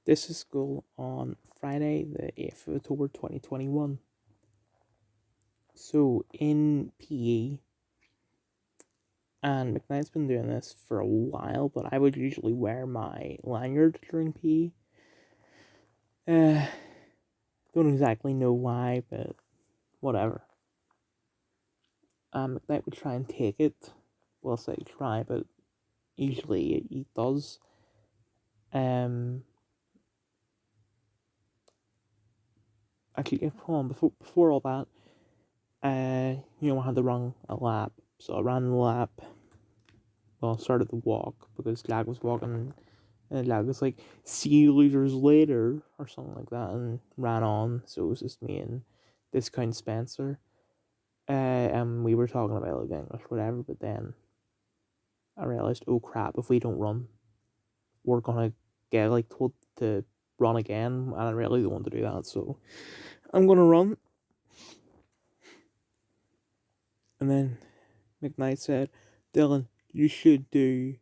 This is school on Friday, the 8th of October 2021. So, in PE, and McKnight's been doing this for a while, but I would usually wear my lanyard during PE. Don't exactly know why, but whatever. McKnight would try and take it. Well, say try, but usually he does. Um, Actually, hold on, before all that, I had to run a lap. So I ran the lap. Well, started the walk because Lag was walking, and Lag was like, "See you losers later," or something like that, and ran on. So it was just me and this kind Spencer. And we were talking about like English, whatever. But then I realized, oh crap, if we don't run, we're gonna get like told to run again, and I really don't want to do that. So I'm gonna run. And then McKnight said, "Dylan, you should be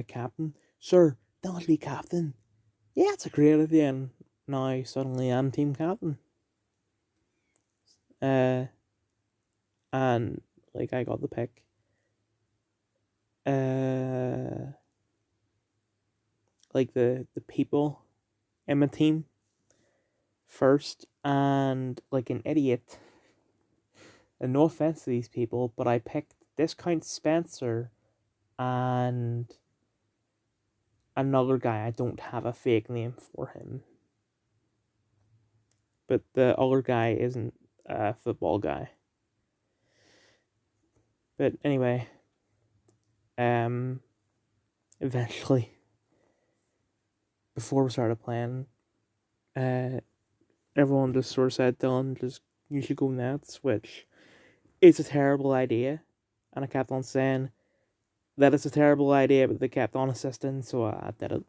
captain." "Sir, Dylan should be captain." "Yeah, it's a great idea." And now suddenly I'm team captain. Uh, and like I got the pick. Uh, like the people in my team first, and like an idiot. And no offense to these people, but I picked Discount Spencer and another guy. I don't have a fake name for him, but the other guy isn't a football guy. But anyway, um, eventually, before we started playing, uh, everyone just sort of said, "Dylan, just you should go Nets," which is a terrible idea. And I kept on saying that it's a terrible idea, but they kept on insisting, so I did it.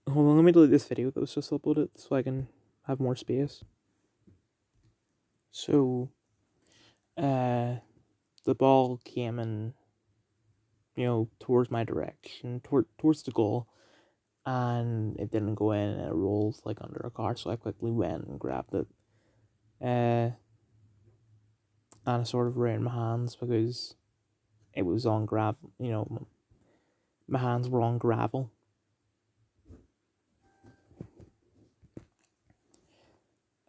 Hold on, let me delete this video that was just uploaded so I can have more space. So, uh, the ball came in, towards my direction, towards the goal, and it didn't go in, and it rolled like under a car, so I quickly went and grabbed it. And I sort of ruined my hands because it was on gravel, my hands were on gravel.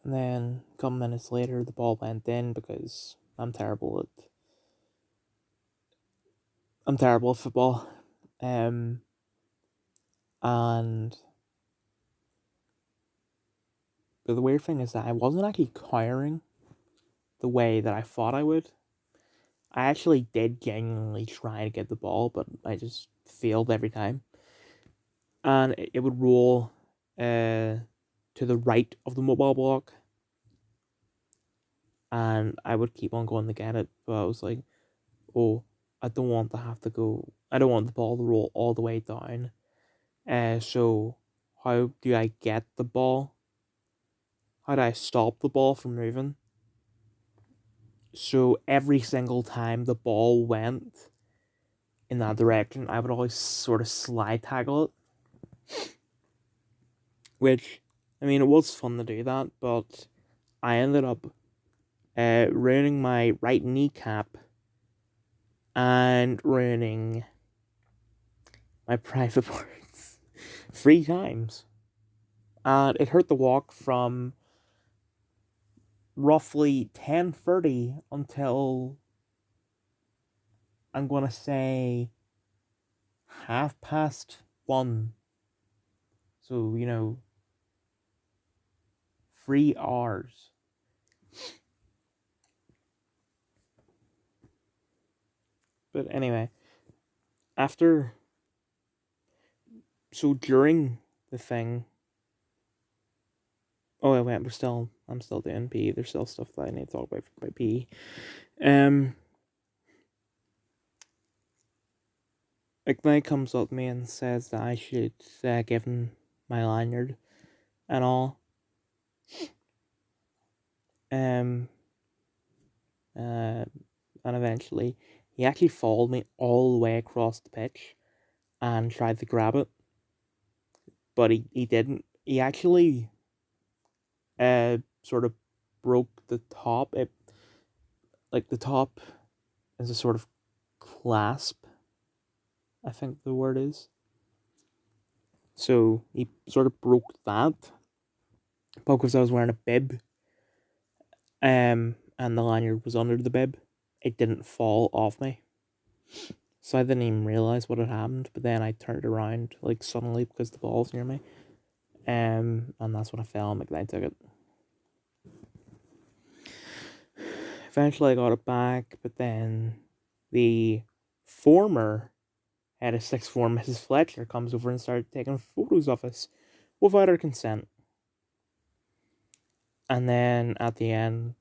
And then, a couple minutes later, the ball went in because I'm terrible at football. Um, and but the weird thing is that I wasn't actually cowering the way that I thought I would. I actually did genuinely try to get the ball, but I just failed every time. And it would roll to the right of the mobile block, and I would keep on going to get it, but I was like, oh, I don't want to have to go. I don't want the ball to roll all the way down. So how do I get the ball? How do I stop the ball from moving? So every single time the ball went in that direction, I would always sort of slide tackle it. Which, I mean, it was fun to do that, but I ended up ruining my right kneecap and ruining my private parts 3 times. And it hurt the walk from roughly 10:30 until I'm gonna say 1:30. So 3 hours. But anyway, after so during the thing. Oh wait, I'm still doing PE. There's still stuff that I need to talk about PE. McKnight comes up to me and says that I should give him my lanyard and all. Um, uh, and eventually he actually followed me all the way across the pitch and tried to grab it. but he didn't. He actually sort of broke the top. The top is a sort of clasp, I think the word is. So he sort of broke that because I was wearing a bib, and the lanyard was under the bib. It didn't fall off me, so I didn't even realize what had happened. But then I turned around like suddenly because the ball was near me, and that's when I fell and McKnight took it. Eventually, I got it back, but then the former head of sixth form, Mrs. Fletcher, comes over and started taking photos of us without our consent. And then at the end,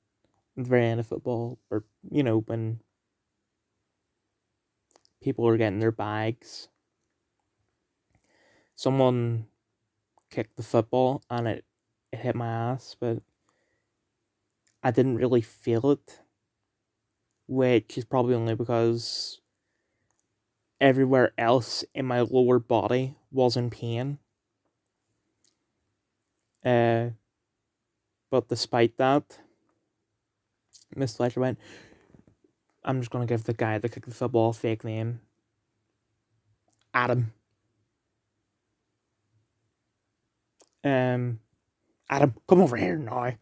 at the very end of football, or when people were getting their bags, someone kicked the football and it hit my ass, but I didn't really feel it, which is probably only because everywhere else in my lower body was in pain. But despite that, Miss Fletcher went, I'm just going to give the guy that kicked the football a fake name. Adam. Adam, come over here now.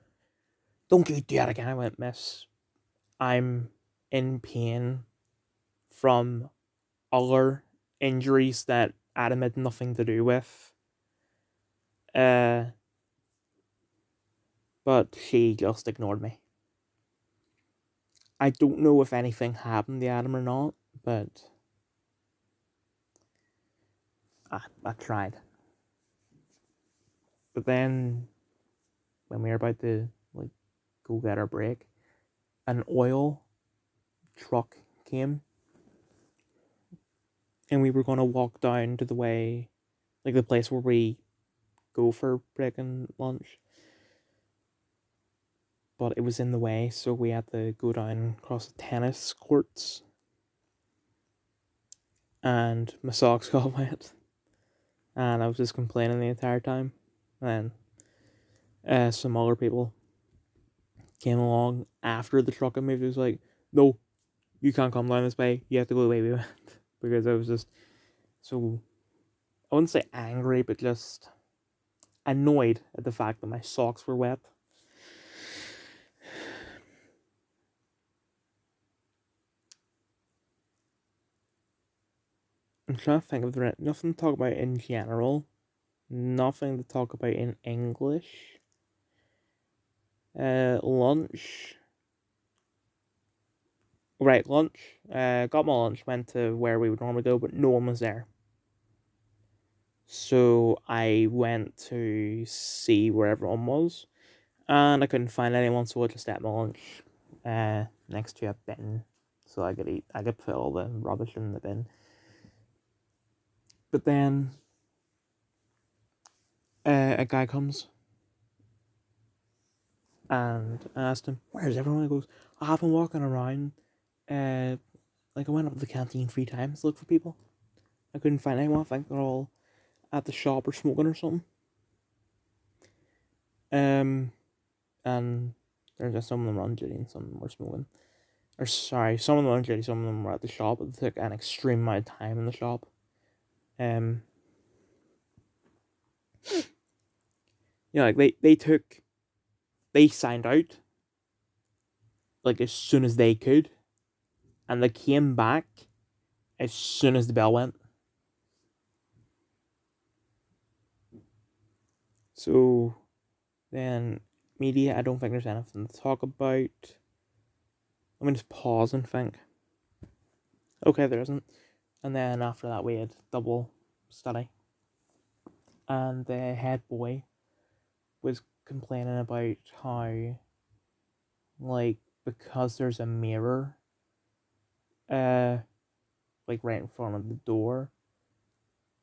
Don't you do that again. I went, Miss, I'm in pain from other injuries that Adam had nothing to do with. But she just ignored me. I don't know if anything happened to Adam or not, but I tried. But then, when we were about to go get our break, an oil truck came, and we were gonna walk down to the way, the place where we go for break and lunch. But it was in the way, so we had to go down across the tennis courts. And my socks got wet. And I was just complaining the entire time. And some other people came along after the truck had moved. It was like, no, you can't come down this way. You have to go the way we went. Because I was just so, I wouldn't say angry, but just annoyed at the fact that my socks were wet. I'm trying to think of nothing to talk about in general. Nothing to talk about in English. Lunch. Right, lunch. Got my lunch, went to where we would normally go, but no one was there. So I went to see where everyone was, and I couldn't find anyone, so I just ate my lunch next to a bin, so I could put all the rubbish in the bin. But then a guy comes, and I asked him, where's everyone? He goes, I've been walking around, I went up to the canteen 3 times to look for people. I couldn't find anyone. I think they're all at the shop or smoking or something. And there's just some of them were on duty and some of them were smoking. Or sorry, some of them were on duty, some of them were at the shop. It took an extreme amount of time in the shop. They signed out as soon as they could, and they came back as soon as the bell went. So then media, I don't think there's anything to talk about. Let me just pause and think. Okay, there isn't. And then after that we had double study. And the head boy was complaining about how, because there's a mirror, right in front of the door,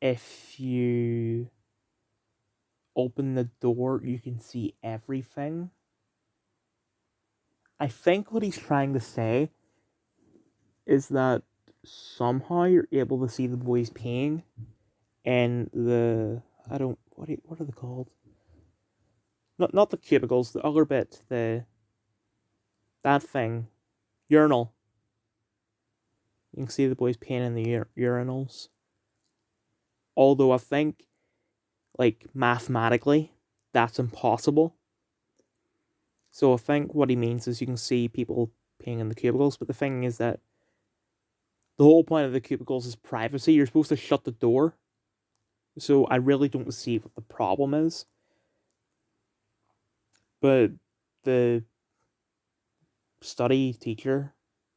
if you open the door, you can see everything. I think what he's trying to say is that somehow you're able to see the boys peeing in the I don't. What are they called? Not the cubicles. The other bit. That thing. Urinal. You can see the boys peeing in the urinals. Although I think, like, mathematically, that's impossible. So I think what he means is you can see people peeing in the cubicles, but the thing is that the whole point of the cubicles is privacy. You're supposed to shut the door. So I really don't see what the problem is. But the study teacher,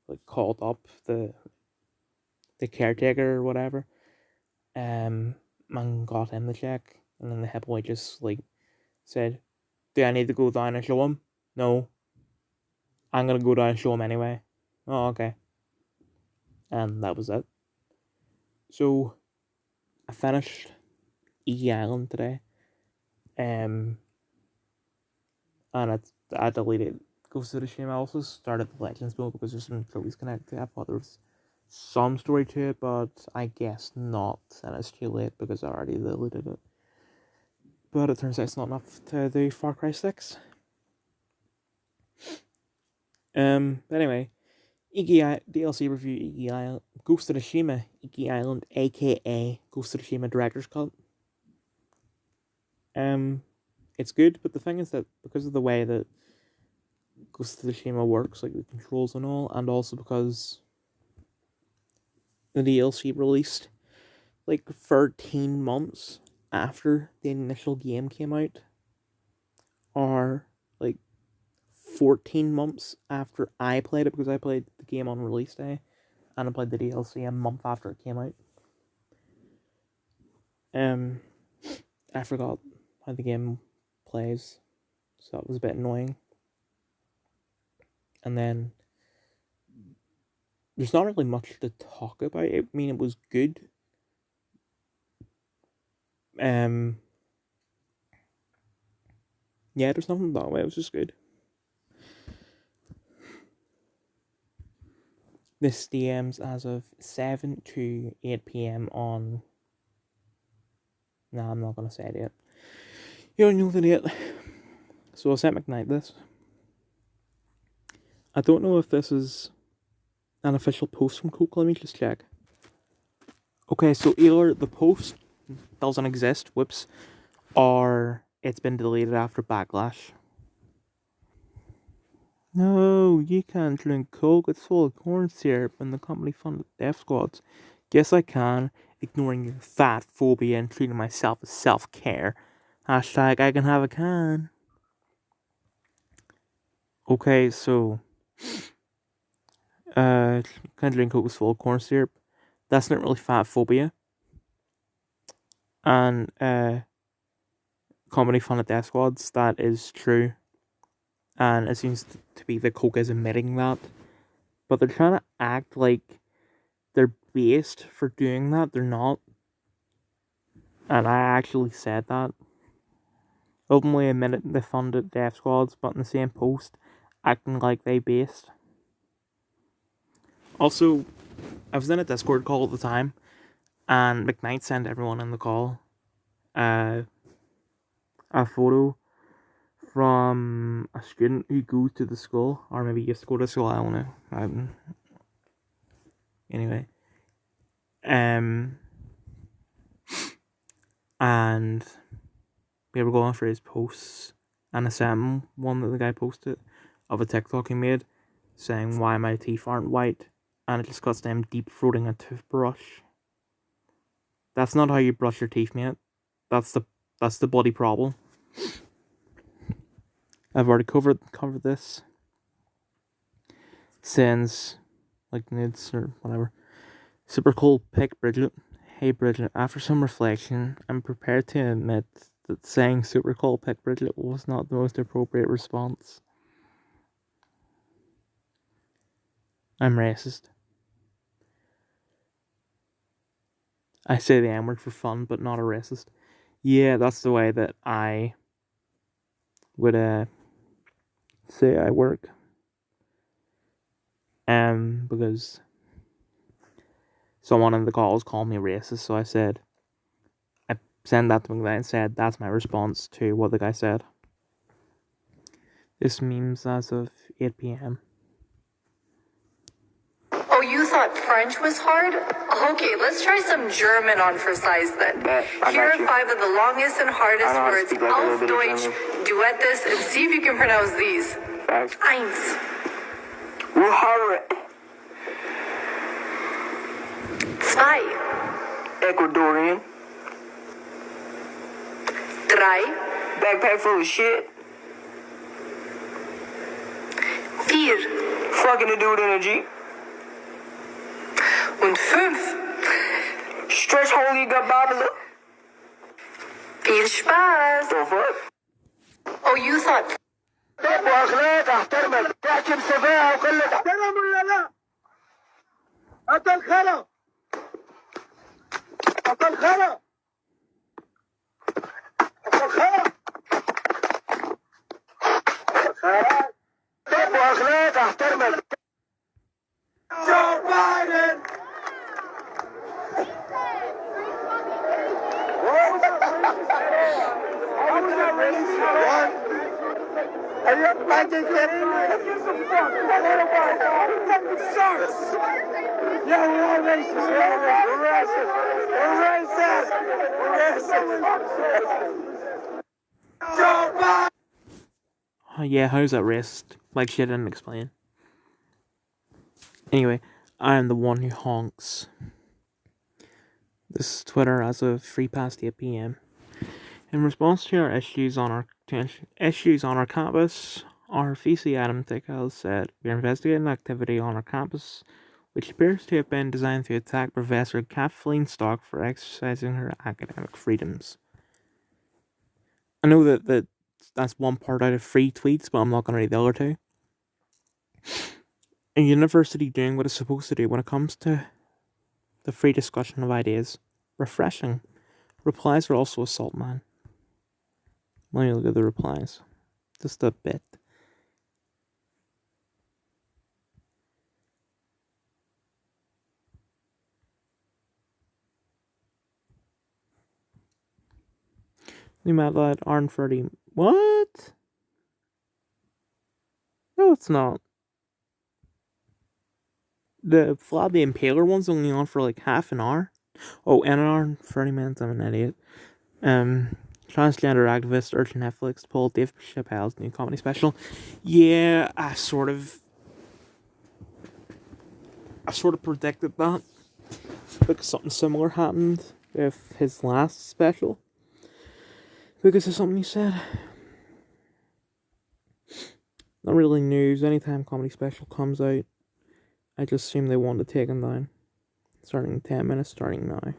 like, called up the caretaker or whatever, and got him to check, and then the head boy just, like, said, "Do I need to go down and show him?" "No, I'm gonna go down and show him anyway." "Oh, okay." And that was it. So I finished Iggy Island today, and I deleted Ghost of Tsushima. I also started the Legends mode because there's some trophies connected. I thought there was some story to it, but I guess not, and it's too late because I already deleted it. But it turns out it's not enough to do Far Cry 6. Anyway, DLC review Iggy Island, Ghost of Tsushima, Iggy Island, aka Ghost of Tsushima Director's Cut. It's good, but the thing is that because of the way that Ghost of Tsushima works, like the controls and all, and also because the DLC released like 13 months after the initial game came out, or like 14 months after I played it, because I played the game on release day and I played the DLC a month after it came out. I forgot how the game plays, so that was a bit annoying. And then there's not really much to talk about. I mean, it was good. Yeah, there's nothing that way. It was just good. This DMs as of 7 to 8 p.m. on... Nah, I'm not going to say it yet. You don't know the date. So I sent McKnight this. I don't know if this is an official post from Coke. Let me just check. Okay, so either the post doesn't exist, whoops, or it's been deleted after backlash. No, you can't drink Coke. It's full of corn syrup and the company funded death squads. Yes, I can, ignoring your fat phobia and treating myself as self-care. Hashtag I can have a can. Okay, so can't drink Coke is full of corn syrup. That's not really fat phobia. And company funded death squads, that is true. And it seems to be that Coke is admitting that. But they're trying to act like they're based for doing that. They're not. And I actually said that. Openly admitted they funded death squads, but in the same post, acting like they based. Also, I was in a Discord call at the time, and McKnight sent everyone in the call a photo from a student who goes to the school, or maybe used to go to school, I don't know. Anyway. And we were going through his posts, and I sent him one that the guy posted of a TikTok he made saying why my teeth aren't white, and it just cuts to him deep throating a toothbrush. That's not how you brush your teeth, mate. That's the bloody problem. I've already covered this since, like, nudes or whatever. Super cool pick, Bridget. Hey Bridget, after some reflection, I'm prepared to admit that saying super cool pick, Bridget was not the most appropriate response. I'm racist. I say the N-word for fun, but not a racist. Yeah, that's the way that I would say I work. Because someone in the calls called me racist, so I send that to me and said that's my response to what the guy said. This meme's as of 8 p.m. Oh, you thought French was hard? Okay, let's try some German on for size then. Here are 5 of the longest and hardest words. Auf Deutsch, duet this, and see if you can pronounce these. Eins. Zwei. Ecuadorian. Drei. Backpack full of shit. 4. Fucking a dude in a Jeep. Und 5. Stretch holy gut Babylon. Viel Spaß. The fuck? Oh, you thought... واخلاق احترمك تحكي بسفاهه وقله احترام ولا لا؟ اكل خرا اكل خرا اكل خرا خرا واخلاق احترمك جو بايدن Are you fucking kidding me? Give some fuck. Yeah, we're all racist. We're racist. We're racist. We're racist. Joe Biden. Yeah, how's that wrist? Like she didn't explain. Anyway, I am the one who honks. This is Twitter as of 8 p.m. In response to our issues on our campus, our VC Adam Tickell said, "We are investigating activity on our campus which appears to have been designed to attack Professor Kathleen Stock for exercising her academic freedoms." I know that's one part out of 3 tweets, but I'm not going to read the other 2. A university doing what it's supposed to do when it comes to the free discussion of ideas. Refreshing. Replies are also assault, man. Let me look at the replies. Just a bit. The Mad Lad Arn30. What? No, it's not. The Vlad the Impaler one's only on for like half an hour. Oh, and an hour and 30 minutes. I'm an idiot. Transgender activist urged Netflix to pull Dave Chappelle's new comedy special. Yeah, I sort of predicted that. Because something similar happened with his last special. Because of something he said. Not really news. Anytime comedy special comes out, I just assume they want to take him down. Starting in 10 minutes, starting now.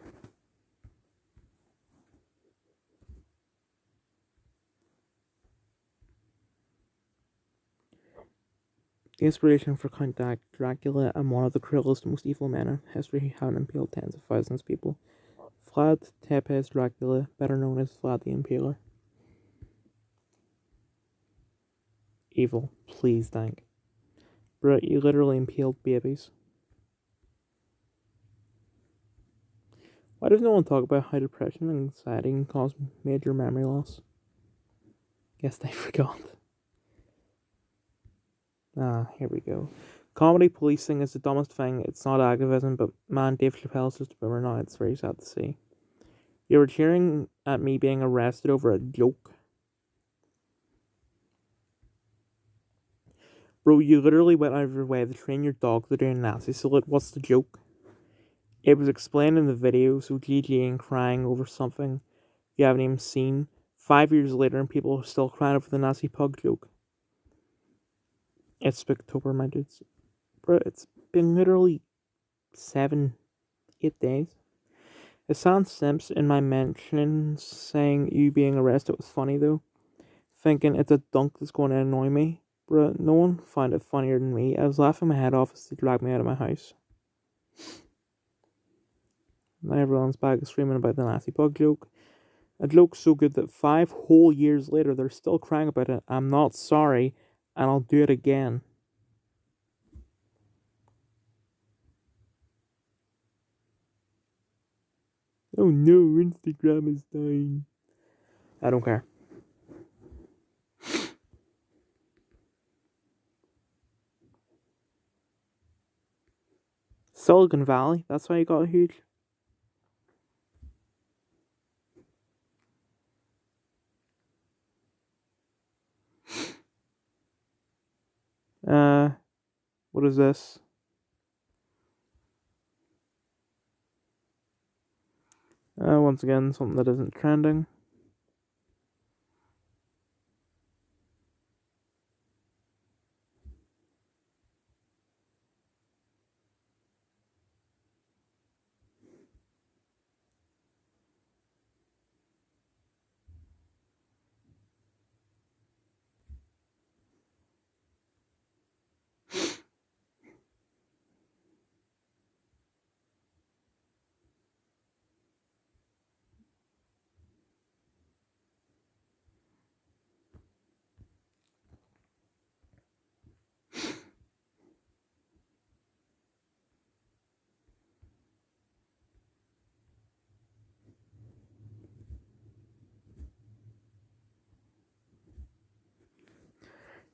The inspiration for Count Dracula and one of the cruelest and most evil men in history, having impaled tens of thousands of people. Vlad Tepes Dracula, better known as Vlad the Impaler. Evil, please thank. Bro, you literally impaled babies. Why does no one talk about how depression and anxiety can cause major memory loss? Guess they forgot. Here we go. Comedy policing is the dumbest thing. It's not activism, but man, Dave Chappelle's just a boomer now. It's very sad to see. You were cheering at me being arrested over a joke. Bro, you literally went out of your way to train your dog to do a Nazi salute. What's the joke? It was explained in the video, so GGing crying over something you haven't even seen 5 years later and people are still crying over the Nazi pug joke. It's Spooktober, my dudes. Bro, it's been literally 7-8 days. It sounds simps in my mentions saying you being arrested was funny though. Thinking it's a dunk that's going to annoy me. Bro, no one found it funnier than me. I was laughing my head off as they dragged me out of my house. Now everyone's back screaming about the Nazi pug joke. A joke so good that 5 whole years later they're still crying about it. I'm not sorry, and I'll do it again. Oh no, Instagram is dying. I don't care. Silicon Valley, that's why you got huge. What is this? Once again, something that isn't trending.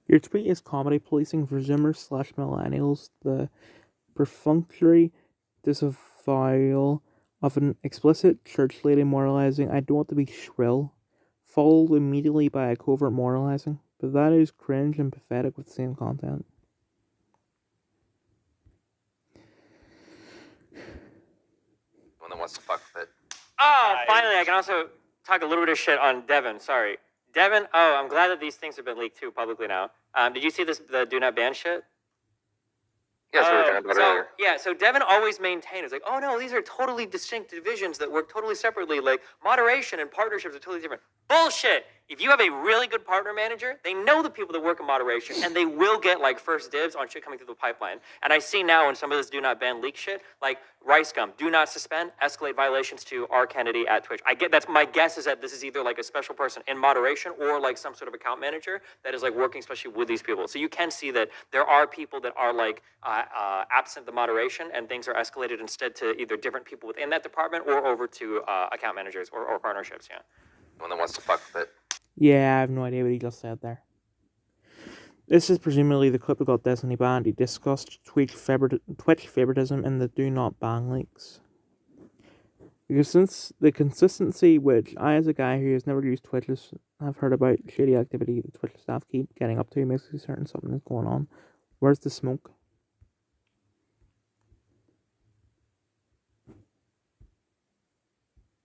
Your tweet is comedy policing for Zoomers / millennials. The perfunctory disavowal of an explicit church lady moralizing, I don't want to be shrill, followed immediately by a covert moralizing, but that is cringe and pathetic with the same content. One that wants to fuck with it. Oh, finally, I can also talk a little bit of shit on Devin. Sorry. Devin, I'm glad that these things have been leaked too publicly now. Did you see the do not ban shit? Yes, we were talking about earlier. Yeah, so Devin always maintained, it's like, oh no, these are totally distinct divisions that work totally separately. Like, moderation and partnerships are totally different. Bullshit! If you have a really good partner manager, they know the people that work in moderation, and they will get, like, first dibs on shit coming through the pipeline. And I see now in some of this do not ban leak shit, like, Rice Gum, do not suspend, escalate violations to R. Kennedy at Twitch. That's my guess is that this is either, like, a special person in moderation or, like, some sort of account manager that is, like, working especially with these people. So you can see that there are people that are, like, absent the moderation, and things are escalated instead to either different people within that department or over to account managers or partnerships, yeah. One that wants to fuck with it. Yeah, I have no idea what he just said there. This is presumably the clip that got Disney banned. He discussed Twitch favoritism in the do not ban leaks. Because since the consistency, which I, as a guy who has never used Twitch, have heard about shady activity the Twitch staff keep getting up to, makes me certain something is going on. Where's the smoke?